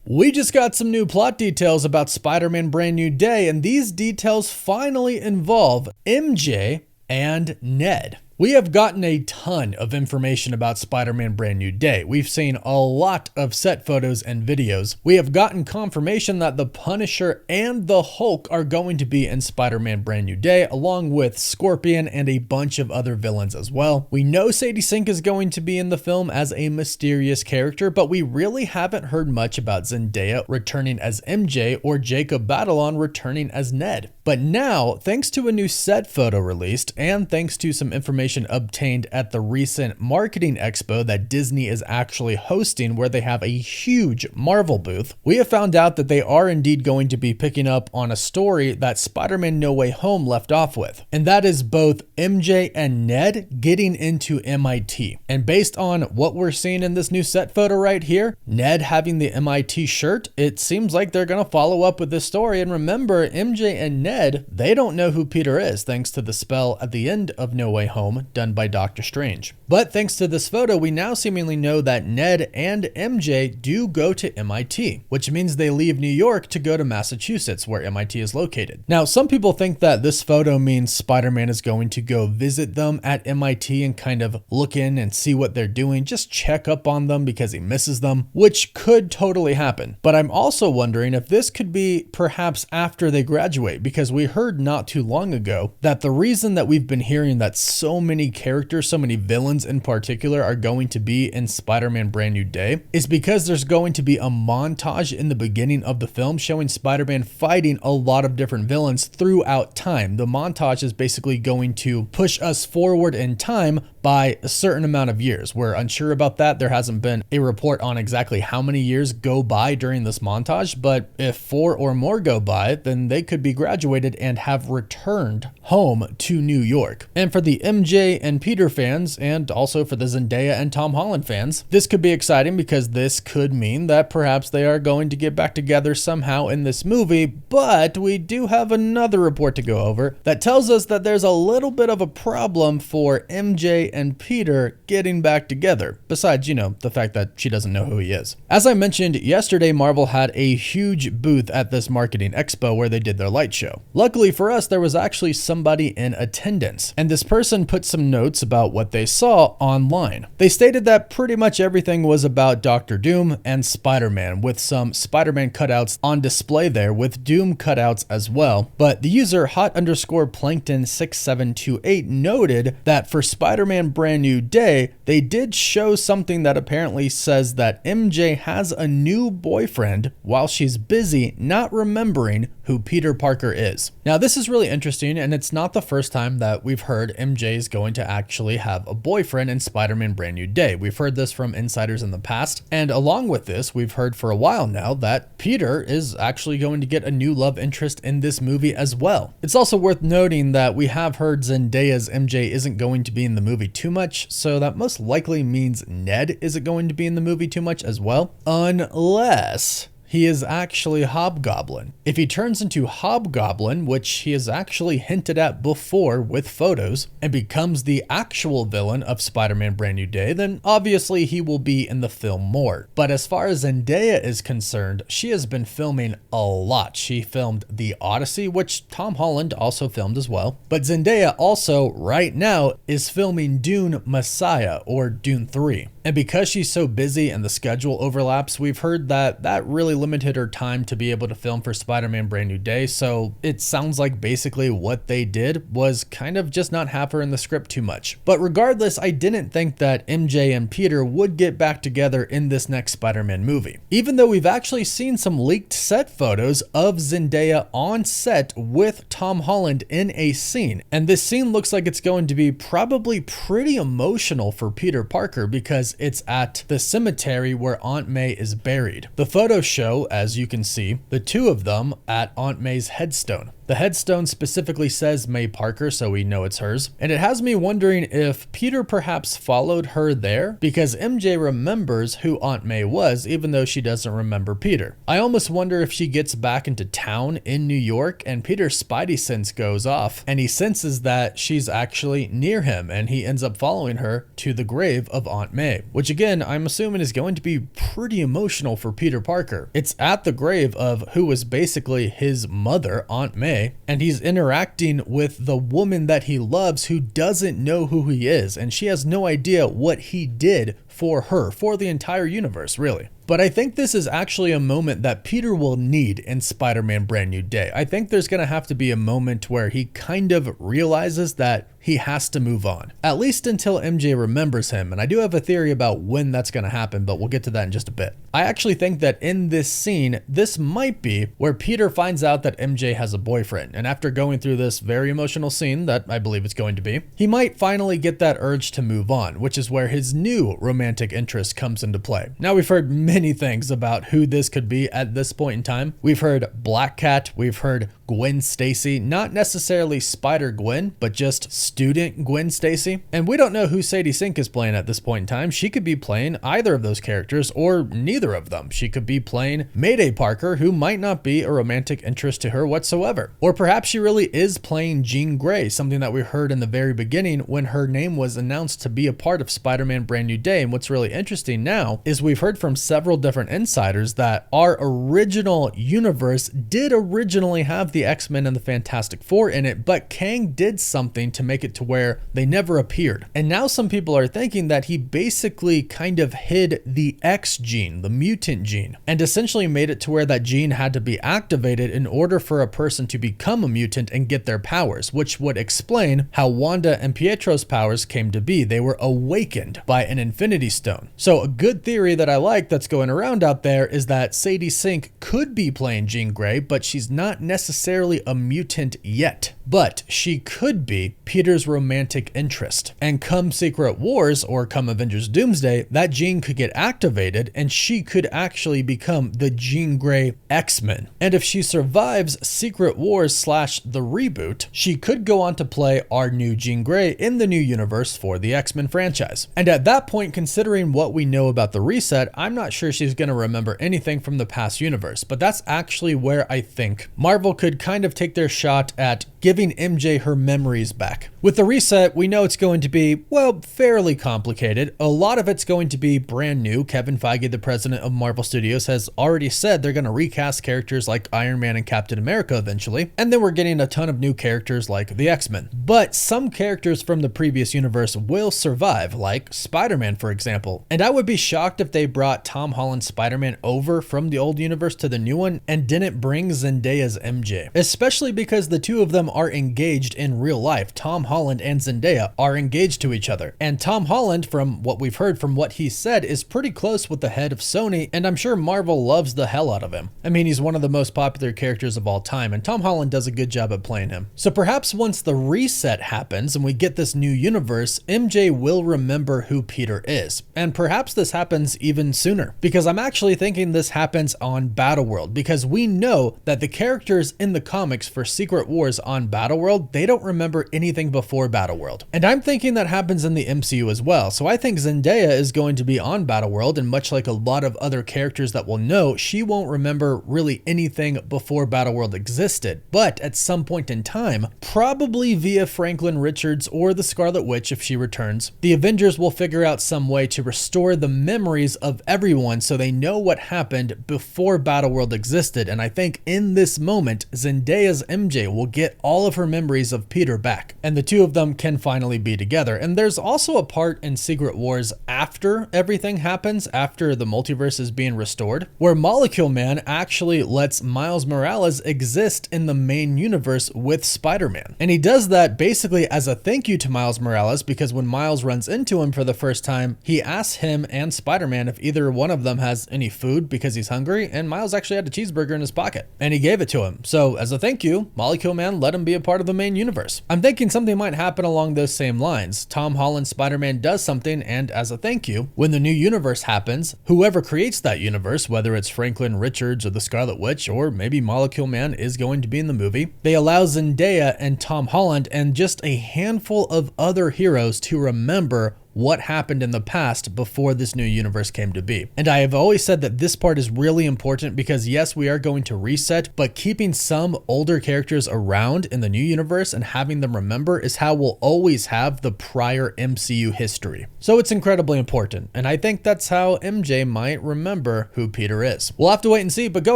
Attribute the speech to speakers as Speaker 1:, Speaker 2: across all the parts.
Speaker 1: We just got some new plot details about Spider-Man Brand New Day, and these details finally involve MJ and Ned. We have gotten a ton of information about Spider-Man Brand New Day. We've seen a lot of set photos and videos. We have gotten confirmation that the Punisher and the Hulk are going to be in Spider-Man Brand New Day, along with Scorpion and a bunch of other villains as well. We know Sadie Sink is going to be in the film as a mysterious character, but we really haven't heard much about Zendaya returning as MJ or Jacob Batalon returning as Ned. But now, thanks to a new set photo released, and thanks to some information obtained at the recent marketing expo that Disney is actually hosting, where they have a huge Marvel booth, we have found out that they are indeed going to be picking up on a story that Spider-Man No Way Home left off with. And that is both MJ and Ned getting into MIT. And based on what we're seeing in this new set photo right here, Ned having the MIT shirt, it seems like they're going to follow up with this story. And remember, MJ and Ned, they don't know who Peter is, thanks to the spell at the end of No Way Home done by Doctor Strange. But thanks to this photo, we now seemingly know that Ned and MJ do go to MIT, which means they leave New York to go to Massachusetts, where MIT is located. Now, some people think that this photo means Spider-Man is going to go visit them at MIT and kind of look in and see what they're doing, just check up on them because he misses them, which could totally happen. But I'm also wondering if this could be perhaps after they graduate, because we heard not too long ago that the reason that we've been hearing that so many characters, so many villains in particular, are going to be in Spider-Man Brand New Day is because there's going to be a montage in the beginning of the film showing Spider-Man fighting a lot of different villains throughout time. The montage is basically going to push us forward in time by a certain amount of years. We're unsure about that. There hasn't been a report on exactly how many years go by during this montage, but if 4 or more go by, then they could be graduated and have returned home to New York. And for the MJ and Peter fans, and also for the Zendaya and Tom Holland fans, this could be exciting because this could mean that perhaps they are going to get back together somehow in this movie. But we do have another report to go over that tells us that there's a little bit of a problem for MJ and Peter getting back together, besides, the fact that she doesn't know who he is. As I mentioned yesterday, Marvel had a huge booth at this marketing expo where they did their light show. Luckily for us, there was actually somebody in attendance, and this person put some notes about what they saw online. They stated that pretty much everything was about Doctor Doom and Spider-Man, with some Spider-Man cutouts on display there, with Doom cutouts as well. But the user hot_plankton6728 noted that for Spider-Man Brand New Day, they did show something that apparently says that MJ has a new boyfriend while she's busy not remembering who Peter Parker is. Now, this is really interesting, and it's not the first time that we've heard MJ is going to actually have a boyfriend in Spider-Man Brand New Day. We've heard this from insiders in the past, and along with this, we've heard for a while now that Peter is actually going to get a new love interest in this movie as well. It's also worth noting that we have heard Zendaya's MJ isn't going to be in the movie too much, so that most likely means Ned isn't going to be in the movie too much as well, unless he is actually Hobgoblin. If he turns into Hobgoblin, which he has actually hinted at before with photos, and becomes the actual villain of Spider-Man Brand New Day, then obviously he will be in the film more. But as far as Zendaya is concerned, she has been filming a lot. She filmed The Odyssey, which Tom Holland also filmed as well. But Zendaya also, right now, is filming Dune Messiah, or Dune 3. And because she's so busy and the schedule overlaps, we've heard that that really limited her time to be able to film for Spider-Man Brand New Day. So it sounds like basically what they did was kind of just not have her in the script too much. But regardless, I didn't think that MJ and Peter would get back together in this next Spider-Man movie. Even though we've actually seen some leaked set photos of Zendaya on set with Tom Holland in a scene. And this scene looks like it's going to be probably pretty emotional for Peter Parker because it's at the cemetery where Aunt May is buried. The photos show, as you can see, the two of them at Aunt May's headstone. The headstone specifically says May Parker, so we know it's hers. And it has me wondering if Peter perhaps followed her there, because MJ remembers who Aunt May was, even though she doesn't remember Peter. I almost wonder if she gets back into town in New York and Peter's spidey sense goes off and he senses that she's actually near him and he ends up following her to the grave of Aunt May, which again, I'm assuming is going to be pretty emotional for Peter Parker. It's at the grave of who was basically his mother, Aunt May, and he's interacting with the woman that he loves who doesn't know who he is, and she has no idea what he did for her, for the entire universe, really. But I think this is actually a moment that Peter will need in Spider-Man Brand New Day. I think there's going to have to be a moment where he kind of realizes that he has to move on, at least until MJ remembers him. And I do have a theory about when that's going to happen, but we'll get to that in just a bit. I actually think that in this scene, this might be where Peter finds out that MJ has a boyfriend. And after going through this very emotional scene that I believe it's going to be, he might finally get that urge to move on, which is where his new romantic interest comes into play. Now, we've heard many things about who this could be at this point in time. We've heard Black Cat, we've heard Gwen Stacy, not necessarily Spider-Gwen, but just student Gwen Stacy. And we don't know who Sadie Sink is playing at this point in time. She could be playing either of those characters or neither of them. She could be playing Mayday Parker, who might not be a romantic interest to her whatsoever. Or perhaps she really is playing Jean Grey, something that we heard in the very beginning when her name was announced to be a part of Spider-Man Brand New Day. And what's really interesting now is we've heard from several different insiders that our original universe did originally have the X-Men and the Fantastic Four in it, but Kang did something to make it to where they never appeared. And now some people are thinking that he basically kind of hid the X gene, the mutant gene, and essentially made it to where that gene had to be activated in order for a person to become a mutant and get their powers, which would explain how Wanda and Pietro's powers came to be. They were awakened by an Infinity Stone. So a good theory that I like that's going around out there is that Sadie Sink could be playing Jean Grey, but she's not necessarily a mutant yet. But she could be Peter's romantic interest. And come Secret Wars or come Avengers Doomsday, that gene could get activated and she could actually become the Jean Grey X-Men. And if she survives Secret Wars / the reboot, she could go on to play our new Jean Grey in the new universe for the X-Men franchise. And at that point, considering what we know about the reset, I'm not sure she's going to remember anything from the past universe. But that's actually where I think Marvel could kind of take their shot at giving MJ her memories back. With the reset, we know it's going to be, well, fairly complicated. A lot of it's going to be brand new. Kevin Feige, the president of Marvel Studios, has already said they're going to recast characters like Iron Man and Captain America eventually. And then we're getting a ton of new characters like the X-Men. But some characters from the previous universe will survive, like Spider-Man, for example. And I would be shocked if they brought Tom Holland's Spider-Man over from the old universe to the new one and didn't bring Zendaya's MJ. Especially because the two of them are engaged in real life. Tom Holland and Zendaya are engaged to each other. And Tom Holland, from what we've heard from what he said, is pretty close with the head of Sony, and I'm sure Marvel loves the hell out of him. I mean, he's one of the most popular characters of all time, and Tom Holland does a good job at playing him. So perhaps once the reset happens and we get this new universe, MJ will remember who Peter is. And perhaps this happens even sooner, because I'm actually thinking this happens on Battleworld, because we know that the characters in the comics for Secret Wars on Battleworld, they don't remember anything before Battleworld. And I'm thinking that happens in the MCU as well. So I think Zendaya is going to be on Battleworld, and much like a lot of other characters that we'll know, she won't remember really anything before Battleworld existed. But at some point in time, probably via Franklin Richards or the Scarlet Witch if she returns, the Avengers will figure out some way to restore the memories of everyone so they know what happened before Battleworld existed. And I think in this moment, Zendaya's MJ will get all of her memories of Peter back, and the two of them can finally be together. And there's also a part in Secret Wars after everything happens, after the multiverse is being restored, where Molecule Man actually lets Miles Morales exist in the main universe with Spider-Man. And he does that basically as a thank you to Miles Morales, because when Miles runs into him for the first time, he asks him and Spider-Man if either one of them has any food because he's hungry, and Miles actually had a cheeseburger in his pocket, and he gave it to him. So So as a thank you, Molecule Man let him be a part of the main universe. I'm thinking something might happen along those same lines. Tom Holland's Spider-Man does something, and as a thank you, when the new universe happens, whoever creates that universe, whether it's Franklin Richards or the Scarlet Witch, or maybe Molecule Man is going to be in the movie, they allow Zendaya and Tom Holland and just a handful of other heroes to remember what happened in the past before this new universe came to be. And I have always said that this part is really important because yes, we are going to reset, but keeping some older characters around in the new universe and having them remember is how we'll always have the prior MCU history. So it's incredibly important, and I think that's how MJ might remember who Peter is. We'll have to wait and see, but go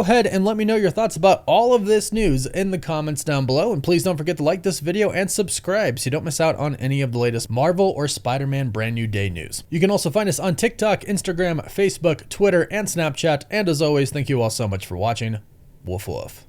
Speaker 1: ahead and let me know your thoughts about all of this news in the comments down below, and please don't forget to like this video and subscribe so you don't miss out on any of the latest Marvel or Spider-Man brand new day news. You can also find us on TikTok, Instagram, Facebook, Twitter, and Snapchat. And as always, thank you all so much for watching. Woof woof.